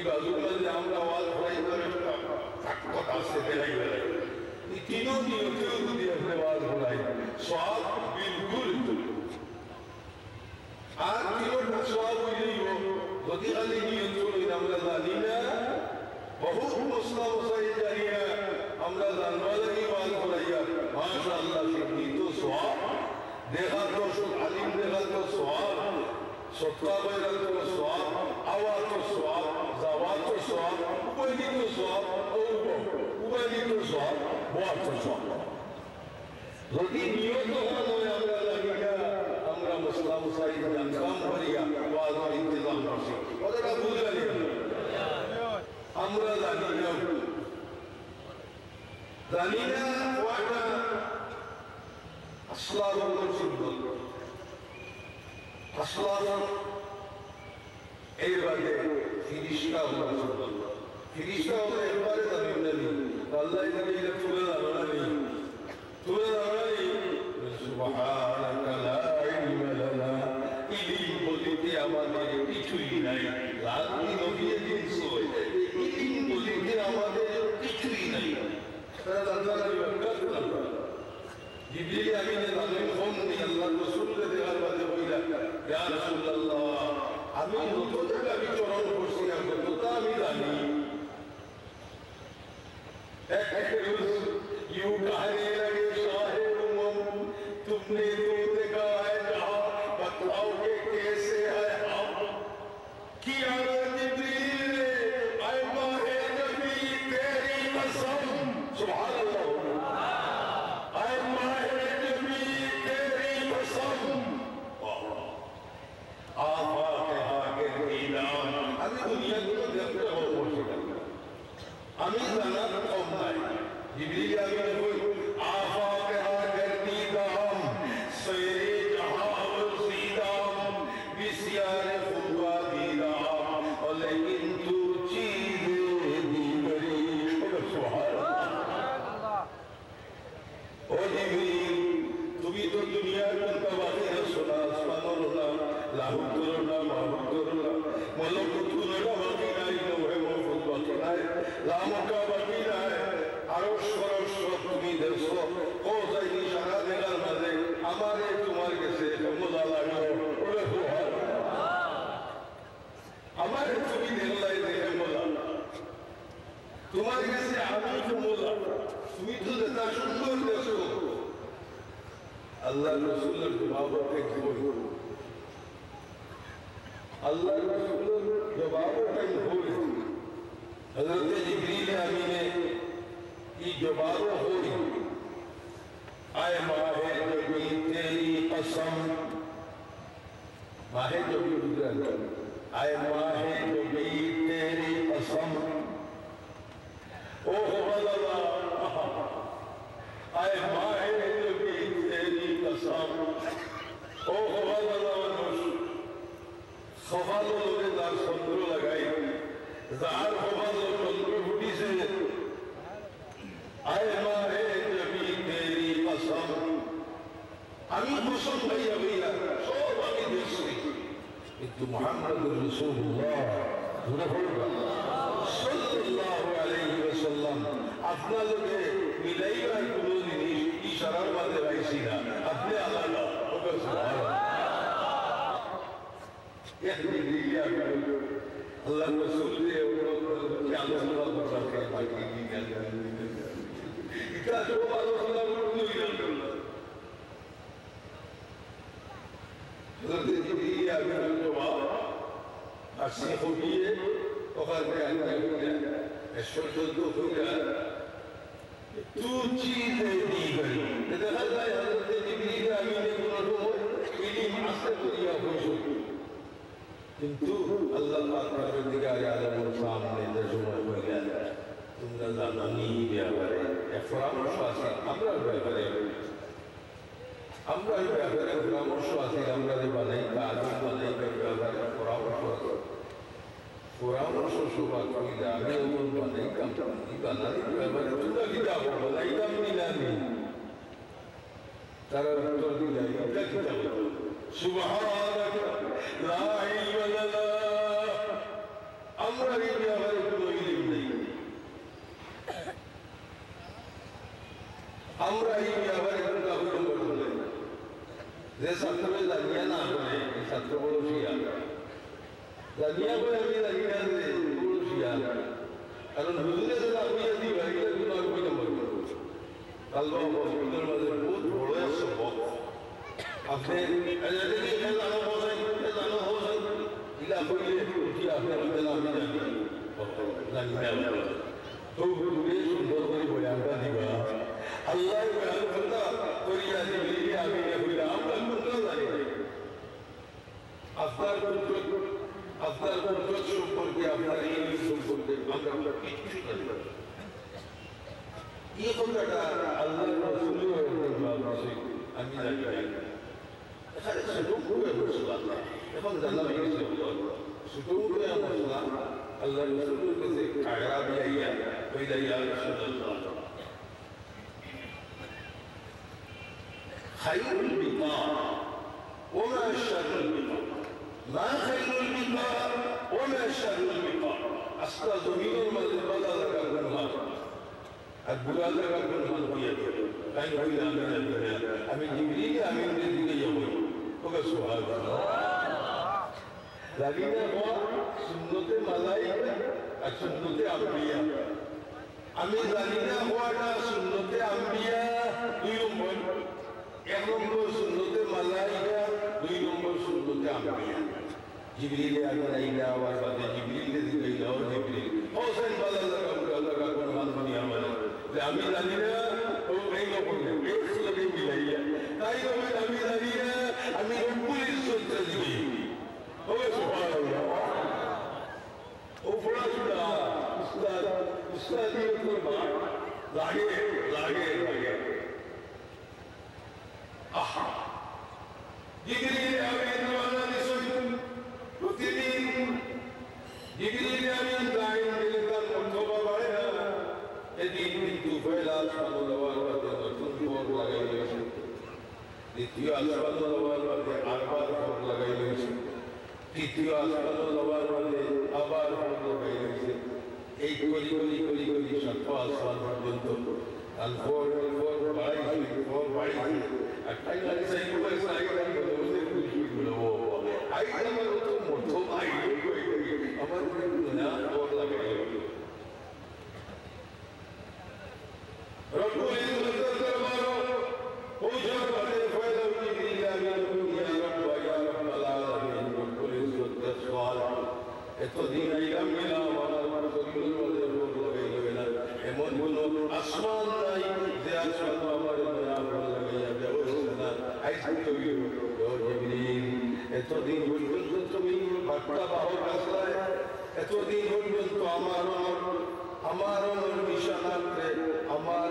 বাজুগুলো যে আমরা আওয়াজ করাইতাম কথা আছে বেড়াই বেড়াই এই তিনও নিয়তেও যদি আপনি আওয়াজ করাই সব বিলকুল আর তিনটা সব হইলেই যদি খালি নিয়ত করি আমরা জানি না বহুত মশলা মশাই জানিয়া আমরা জানবা লাগি আওয়াজ করাইয়া মাশাআল্লাহ শিক্ষিত সব দেখা তো আলিম দেখা তো সব সত্তা বাইরা তো সব আওয়াজ তো সব জাওয়াত তো সব উপাধি তো সব উপাধি তো সব বড় তো সব যদি নিয়ত হয় আমরা লাগিয়া আমরা মশলা মশাই জানতাম করিয়া আওয়াজ ইন্তজাম করছি ওটা বুঝালি আমরা জানি না ওটা আসলাম সুন্দর আসলাম এর বাদে ফিরিস্তা হলো সুন্দর ফিরিস্তা হলো একবারে জানি না আল্লাহ এটাকে এটা তুলে দাঁড়ানি সুবহানাকা লা ইলমা লানা ইলম বলিতে আমাদের কিছুই নাই রাতি নবীর দিন সই ইলম বলিতে আমাদের কিছুই নাই তারা আল্লাহর বরকত করবে জিবরিল আমিনে জানেন ফোন দিয়ে আল্লাহর রাসূলকে দেখার বাদে কইলা ইয়া রাসূলুল্লাহ আমি যত জায়গা বিচরণ করছি না তত আমি জানি এক রোজ ইউ कहने लगे शाहे उम्म तुमने तो देखा है जहां बताओ कि कैसे है हम किया जिब्रील ऐ माहे नबी तेरी कसम सुभान अल्लाह ऐ माहे नबी तेरी कसम आफा के दीदान আমি দুনিয়া को देखते हो আমি জানার কম নাই जिब्रील आमीन कोई आफा के आगे दीदाम सैरे जहां सीदाम बिस्यार खुदा दीदाम और लेकिन तू चीज़ें दी बड़ी सुभान अल्लाह ओ जिब्रील तुम्ही तो दुनिया में तबाही है सुना सुभान लाहुतुरना माहुतुरना मलकुतुरना बाकी नहीं तो है मौजूद बाकी नहीं लामुका बाकी नहीं আরশ ফরশ তুমি দেখছো কোথায় ইশারা দেওয়ার মাঝে আমারে তোমার কাছে মজা লাগলো ওরে আমারে তুমি দেখলাই দেখে মজা তোমার কাছে আমি তো মজা তুমি তো দেখা সুন্দর দেখছো আল্লাহ রাসূলের জবাবকে কি বলবো আল্লাহ রাসূলের জবাবকে কি বলবো হযরত জিবরিল আমিনে की जवाब हुई आए माहे नबी तेरी कसम माहे नबी गुजर आए माहे नबी तेरी कसम ओ अल्लाह आए माहे नबी तेरी कसम ओ अल्लाह सवालों ने दार चंद्र लगाई जार सवालों चंद्र फुटी से आए मारे नबी तेरी कसम আমি মুসলমান হইয়া হইয়া সব আমি দেখছি কিন্তু মুহাম্মদুর রাসূলুল্লাহ সাল্লাল্লাহু আলাইহি ওয়াসাল্লাম আপনাদেরকে মিলাইবার কোনো জিনিস ইশারার মাঝে রাখছি না আপনি আল্লাহ ওকে সুবহানাল্লাহ ইয়াহদি দিয়া আল্লাহ রাসূল দিয়ে কি আল্লাহ করতে বাকি क्या जो बात अल्लाह को नहीं जानता हज़रत जिब्रील आगे जवाब अच्छी होगी है तो कर के अंदर गया ऐश्वर्य तो हो गया तू चीज़ें दी गई देखा जाए हज़रत जिब्रील आगे ने बोला इन्हीं मास्टर को दिया खुश किंतु अल्लाह पाक परवरदिगार आलम सामने दर्शन हो गया তোমরা জানানি ব্যাপারে এক পরামর্শ আছে আমরা ব্যাপারে পরামর্শ আছে আমরা যে বানাই কাজ বানাই ব্যাপারে পরামর্শ সভা করি আমি বানাই কাম্পানি বানাই ব্যাপারে তোমরা কি যাবো বানাই কাম্পানি জানি তারা উত্তর দিলে এটা কি যাবো সুবহানাকা লা ইলাহা ইল্লা আমরা এই ব্যাপারে কোনো ইলিম নেই, আমরা এই ব্যাপারে কোনো কাগজ করতে নেই। যে ছাত্র জানিয়া না করে ছাত্র বড় শিয়া, জানিয়া করে আমি জানিয়া যে বড় শিয়া, কারণ হুজুরে যে আপনি দিবা এটা কোনো আমি নম্বর করবো কালবা হসপিটাল মাঝে বহুত বড় একটা বক আপনি জানো হোসেন ইলা কইলে উঠি আপনার আমি জানি তো হুজুরে সুন্দর করে বয়ানটা দিবা আল্লাহ বয়ান করতা করিয়া দিবি আমি কইলা আমরা কোনটা জানি আপনার কুদরত সম্পর্কে আপনার ইলম সম্পর্কে আমরা কিছু জানি না। এই কথাটা আল্লাহর রাসূলের বলেছে আমি জানি না। এখানে শুধু করে বলছিলাম এখন জানা হয়ে গেছে শুধু করে বলছিলাম আল্লাহর রাসূলের কাছে কায়রা দিয়া কইলা ইয়া রাসূলুল্লাহ খায়রুল বিকা ওয়া মা শাররুল বিকা মা খায়রুল বিকা ওয়া মা শাররুল বিকা আসলা জমিনের মধ্যে বালা লাগা গুনাহ আর বুড়া লাগা গুনাহ দিয়ে তাই হইলা আমি জিবরিল আমিনের দিকে যাব ওকে সুবহানাল্লাহ জানিনা হওয়া সুন্নতে মালাইকা আর সুন্নতে আম্বিয়া আমি জানিনা হওয়াটা সুন্নতে আম্বিয়া দুই নম্বর এক নম্বর সুন্নতে মালাইকা দুই নম্বর সুন্নতে আম্বিয়া জিবরিল আলাইহিস আওয়াজ বাদে জিবরিল দিকে যাও জিবরিল হোসেন বালা লাগা কোন মাননি আমারে আমি জানিনা ও এই লোক এই সুলগে মিলাইয়া তাই আমি জানিনা আমি রব্বুল ইজ্জত দিই ওকে সুবহানাল্লাহ ও ফরাসুদা উস্তাদি করবা লাগে আহা জিবরিল আমিন ওয়ালা দিসুন প্রতিদিন জিবরিল আমিন লাইন দিলে তার মর্তবা বাড়ে না এদিন কিন্তু ফেলা সাল্লাল্লাহু আলাইহি ওয়াসাল্লাম ফোর লাগাই দিয়েছে দ্বিতীয় সাল্লাল্লাহু আলাইহি আরবার ফোর লাগাই দিয়েছে তৃতীয় সাল্লাল্লাহু আলাইহি আবার ফোর লাগাই দিয়েছে এই কলি সাতটা আসমান পর্যন্ত আর ফোর বাড়াইছে আর তাই লাগে সেই করে সাই করে বলতে খুশি হলো আই আমার তো মতো আই আমার না ফোর লাগাই রব্বুল ইজ্জতের দরবারে পৌঁছা করে ফয়দা জিবরিল আমিন ইয়া রব্ব ইয়া রাব্বাল আলামিন রব্বুল ইজ্জতের সওয়াল এতদিন আইলাম না আমার শরীরের মধ্যে রোগ লাগাইবে না এমন কোন আসমান নাই যে আসমান আমার দয়া লাগাইয়া ব্যবস্থা না আইসি তো জিবরিল এতদিন পর্যন্ত তুমি বার্তা বাহক আসলায় এতদিন পর্যন্ত আমার নিশানাতে আমার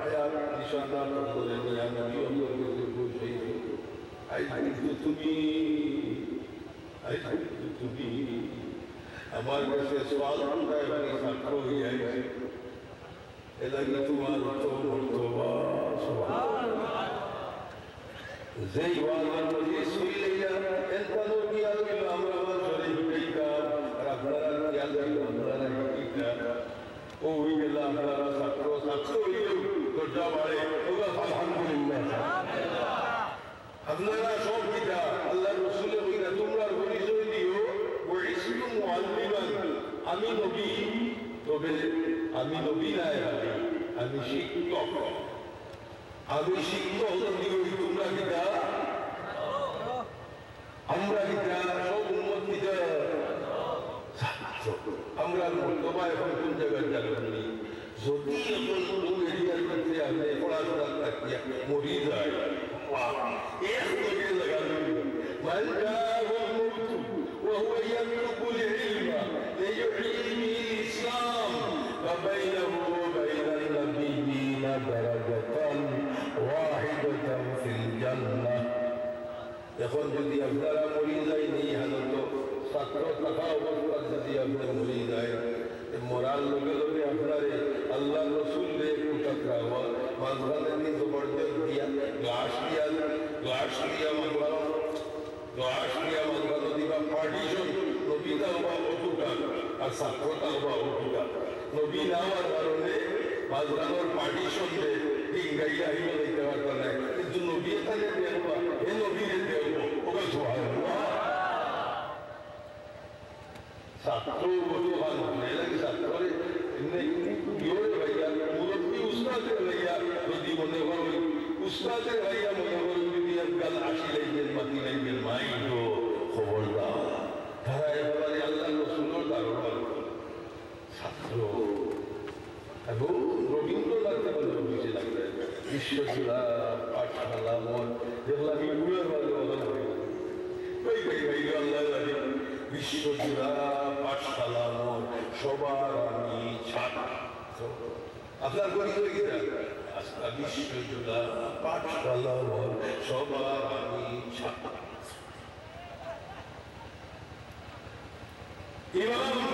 আয়াত নিশানাত করে নিয়ে আমি অন্তর্গত বসে আইসি তুমি আমার কাছে সওয়াল করতে সাক্ষ্য হয়ে যাচ্ছে এলাকি তোমার তো মর্তবা সুবহানাল্লাহ যেই ওয়ালার মধ্যে শুইলেয়া এনতানো কি আল্লাহ আমরা শরীফ কইতা আর আপনারা কি আল্লাহ আপনারা কইতা ও হইলা আপনারা সাক্ষ্য হইলো দরজা বাড়ে ওগা আলহামদুলিল্লাহ আপনারা সব কইতা আল্লাহর রাসূলের কইতা তোমরা পরিচয় দিও ওয়াইসলু মুআল্লিমান আমি নবী তবে আমি নবী না আমি শিক্ষক দিও তোমরা কিতা আমরা কিতা সব উম্মত কিতা আমরা মর্তবা এখন কোন জায়গায় জানি যদি এখন কোন এরিয়ার মধ্যে আপনি পড়াশোনা থাকিয়া মরি যায় এক লগে লাগানো من جاءه الموت وهو يملك العلم ليحيي الإسلام فبينه وبين النبيين درجة واحدة في الجنة এখন যদি আপনারা মরি যায়নি হালত ছাত্র থাকা অবস্থা যদি আপনার মরি যায় মরার লগে লগে আপনারে আল্লাহ রসুল রে কুটাকরা হওয়া মাঝখানে নিজ বর্জন দিয়া গ্লাস দিয়া মাঝখানো দিবা পার্টিশন নবীতা হওয়া অটুটা আর ছাত্রতা হওয়া উঠিকা নবী না হওয়ার কারণে বাজরানোর পার্টিশন দিয়ে টিঙ্গাইয়া হিমে দিতে পারত না কিন্তু নবী তাহলে দেখবা হে নবীরে দেখবো ওকে সুবহানাল্লাহ ছাত্র বলতে ভালো লাগে ছাত্রে ভাইয়া মুরব্বী উস্তাদের ভাইয়া যদি মনে করো উস্তাদের ভাইয়া মনে করো যদি গাল আসি লাইবেন মাতি লাইবেন মাই তো খবরদার তারা এবারে আল্লাহ রসুলের ধারণা ছাত্র এবং রবীন্দ্রনাথের কথা বুঝে লাগবে বিশ্বজোড়া পাঠশালা মন যেগুলো আমি উড়ে ভালো ভাই ভাই ভাই আল্লাহ বিশ্বজোড়া পাঠশালা মন সবার আমি ছাত্র আপনার পরিচয় কি আজকা বিশ্বজোড়া পাঠশালা মন সবার আমি ছাত্র ইমাম